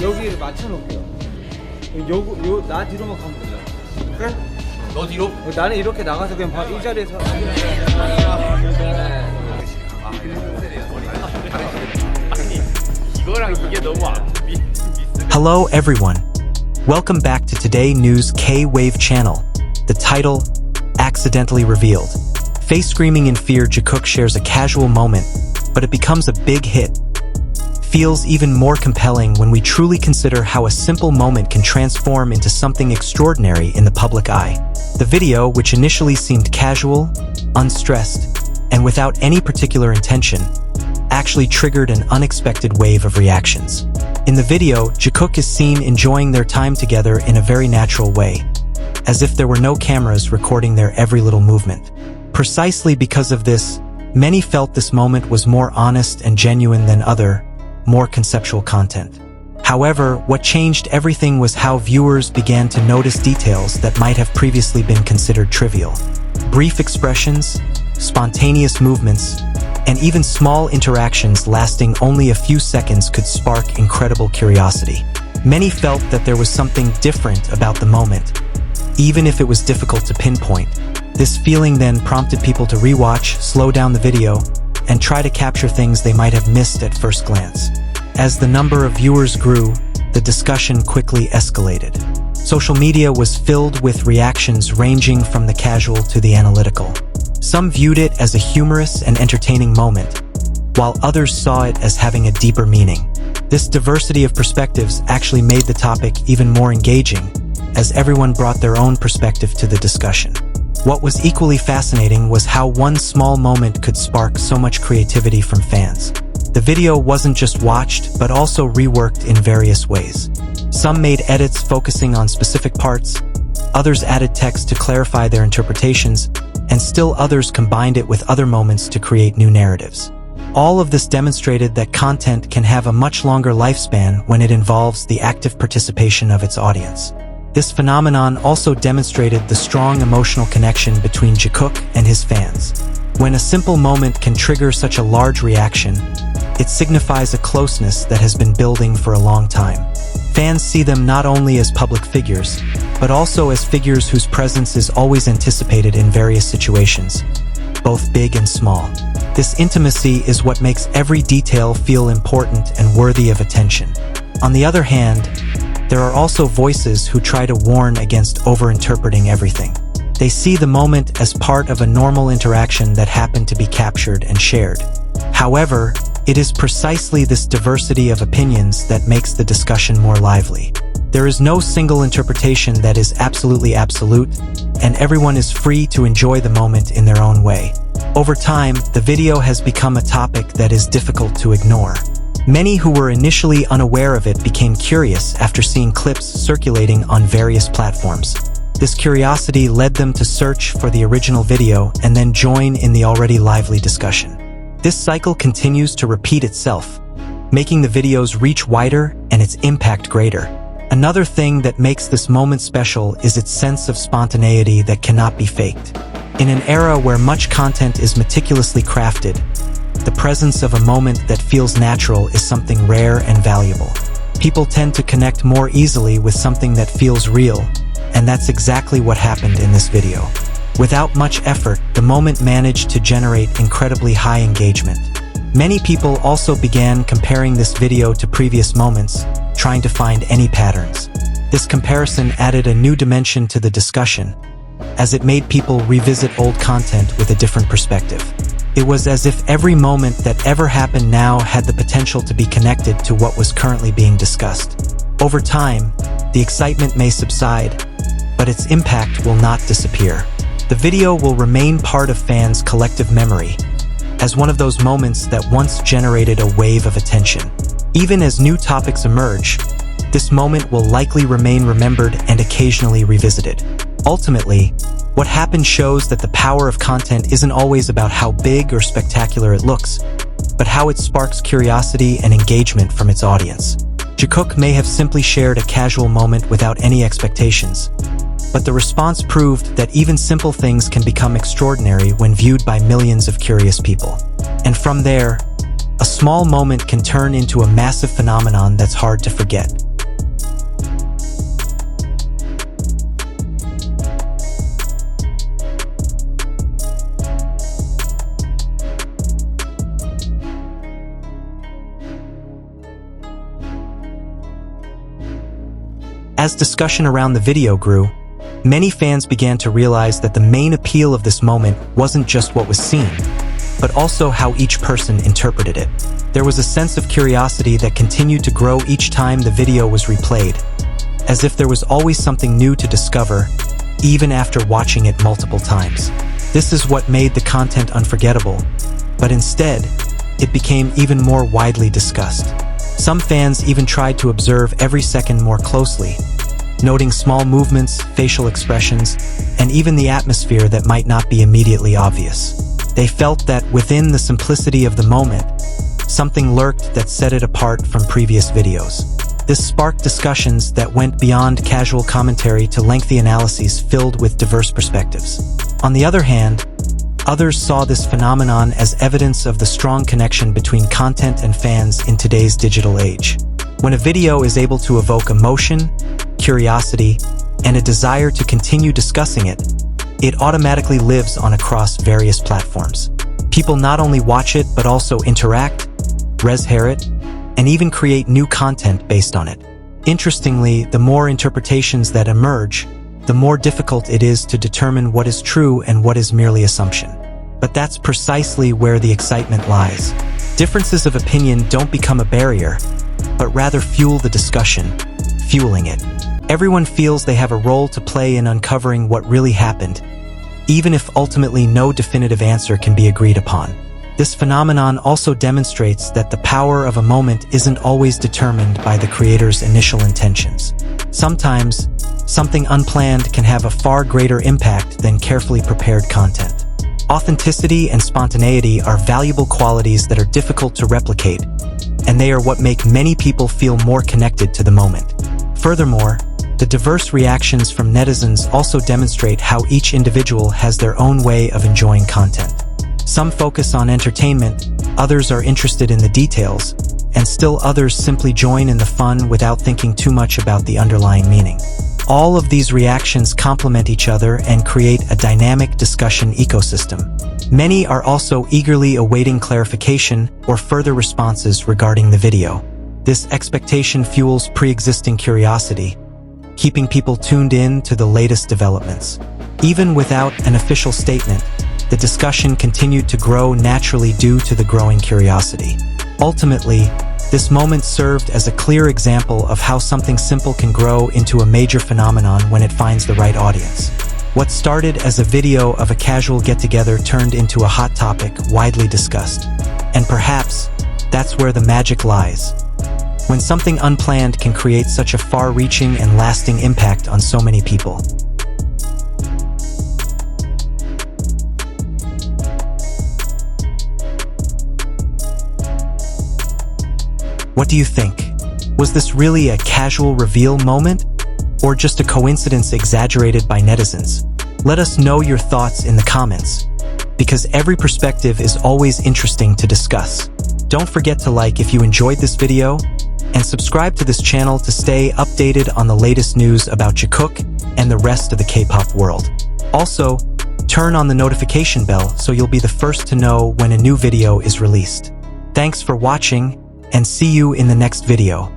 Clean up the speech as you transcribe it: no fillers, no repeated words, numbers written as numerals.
여기를 맞춰놓을게요. 나 뒤로만 가면 되잖아. 그래? 너 뒤로? 나는 이렇게 나가서 그냥 이 자리에서. 이거랑 이게 너무 Hello everyone. Welcome back to Today News K-Wave channel. The title, Accidentally Revealed. Face screaming in fear, Jikook shares a casual moment, but it becomes a big hit. Feels even more compelling when we truly consider how a simple moment can transform into something extraordinary in the public eye. The video, which initially seemed casual, unstressed, and without any particular intention, actually triggered an unexpected wave of reactions. In the video, Jikook is seen enjoying their time together in a very natural way, as if there were no cameras recording their every little movement. Precisely because of this, many felt this moment was more honest and genuine than other, more conceptual content. However, what changed everything was how viewers began to notice details that might have previously been considered trivial. Brief expressions, spontaneous movements, and even small interactions lasting only a few seconds could spark incredible curiosity. Many felt that there was something different about the moment, even if it was difficult to pinpoint. This feeling then prompted people to rewatch, slow down the video, and try to capture things they might have missed at first glance. As the number of viewers grew, the discussion quickly escalated. Social media was filled with reactions ranging from the casual to the analytical. Some viewed it as a humorous and entertaining moment, while others saw it as having a deeper meaning. This diversity of perspectives actually made the topic even more engaging, as everyone brought their own perspective to the discussion. What was equally fascinating was how one small moment could spark so much creativity from fans. The video wasn't just watched, but also reworked in various ways. Some made edits focusing on specific parts, others added text to clarify their interpretations, and still others combined it with other moments to create new narratives. All of this demonstrated that content can have a much longer lifespan when it involves the active participation of its audience. This phenomenon also demonstrated the strong emotional connection between Jikook and his fans. When a simple moment can trigger such a large reaction, it signifies a closeness that has been building for a long time. Fans see them not only as public figures, but also as figures whose presence is always anticipated in various situations, both big and small. This intimacy is what makes every detail feel important and worthy of attention. On the other hand, there are also voices who try to warn against overinterpreting everything. They see the moment as part of a normal interaction that happened to be captured and shared. However, it is precisely this diversity of opinions that makes the discussion more lively. There is no single interpretation that is absolutely absolute, and everyone is free to enjoy the moment in their own way. Over time, the video has become a topic that is difficult to ignore. Many who were initially unaware of it became curious after seeing clips circulating on various platforms. This curiosity led them to search for the original video and then join in the already lively discussion. This cycle continues to repeat itself, making the video's reach wider and its impact greater. Another thing that makes this moment special is its sense of spontaneity that cannot be faked. In an era where much content is meticulously crafted, the presence of a moment that feels natural is something rare and valuable. People tend to connect more easily with something that feels real, and that's exactly what happened in this video. Without much effort, the moment managed to generate incredibly high engagement. Many people also began comparing this video to previous moments, trying to find any patterns. This comparison added a new dimension to the discussion, as it made people revisit old content with a different perspective. It was as if every moment that ever happened now had the potential to be connected to what was currently being discussed. Over time, the excitement may subside, but its impact will not disappear. The video will remain part of fans' collective memory, as one of those moments that once generated a wave of attention. Even as new topics emerge, this moment will likely remain remembered and occasionally revisited. Ultimately, what happened shows that the power of content isn't always about how big or spectacular it looks, but how it sparks curiosity and engagement from its audience. Jikook may have simply shared a casual moment without any expectations, but the response proved that even simple things can become extraordinary when viewed by millions of curious people. And from there, a small moment can turn into a massive phenomenon that's hard to forget. As discussion around the video grew, many fans began to realize that the main appeal of this moment wasn't just what was seen, but also how each person interpreted it. There was a sense of curiosity that continued to grow each time the video was replayed, as if there was always something new to discover, even after watching it multiple times. This is what made the content unforgettable, but instead, it became even more widely discussed. Some fans even tried to observe every second more closely, noting small movements, facial expressions, and even the atmosphere that might not be immediately obvious. They felt that within the simplicity of the moment, something lurked that set it apart from previous videos. This sparked discussions that went beyond casual commentary to lengthy analyses filled with diverse perspectives. On the other hand, others saw this phenomenon as evidence of the strong connection between content and fans in today's digital age. When a video is able to evoke emotion, curiosity, and a desire to continue discussing it, it automatically lives on across various platforms. People not only watch it but also interact, res-hair it, and even create new content based on it. Interestingly, the more interpretations that emerge, the more difficult it is to determine what is true and what is merely assumption. But that's precisely where the excitement lies. Differences of opinion don't become a barrier, but rather fuel the discussion, fueling it. Everyone feels they have a role to play in uncovering what really happened, even if ultimately no definitive answer can be agreed upon. This phenomenon also demonstrates that the power of a moment isn't always determined by the creator's initial intentions. Sometimes, something unplanned can have a far greater impact than carefully prepared content. Authenticity and spontaneity are valuable qualities that are difficult to replicate, and they are what make many people feel more connected to the moment. Furthermore, the diverse reactions from netizens also demonstrate how each individual has their own way of enjoying content. Some focus on entertainment, others are interested in the details, and still others simply join in the fun without thinking too much about the underlying meaning. All of these reactions complement each other and create a dynamic discussion ecosystem. Many are also eagerly awaiting clarification or further responses regarding the video. This expectation fuels pre-existing curiosity, keeping people tuned in to the latest developments. Even without an official statement, the discussion continued to grow naturally due to the growing curiosity. Ultimately, this moment served as a clear example of how something simple can grow into a major phenomenon when it finds the right audience. What started as a video of a casual get-together turned into a hot topic widely discussed. And perhaps, that's where the magic lies. When something unplanned can create such a far-reaching and lasting impact on so many people. What do you think? Was this really a casual reveal moment? Or just a coincidence exaggerated by netizens? Let us know your thoughts in the comments, because every perspective is always interesting to discuss. Don't forget to like if you enjoyed this video, and subscribe to this channel to stay updated on the latest news about Jikook and the rest of the K-pop world. Also, turn on the notification bell so you'll be the first to know when a new video is released. Thanks for watching, and see you in the next video.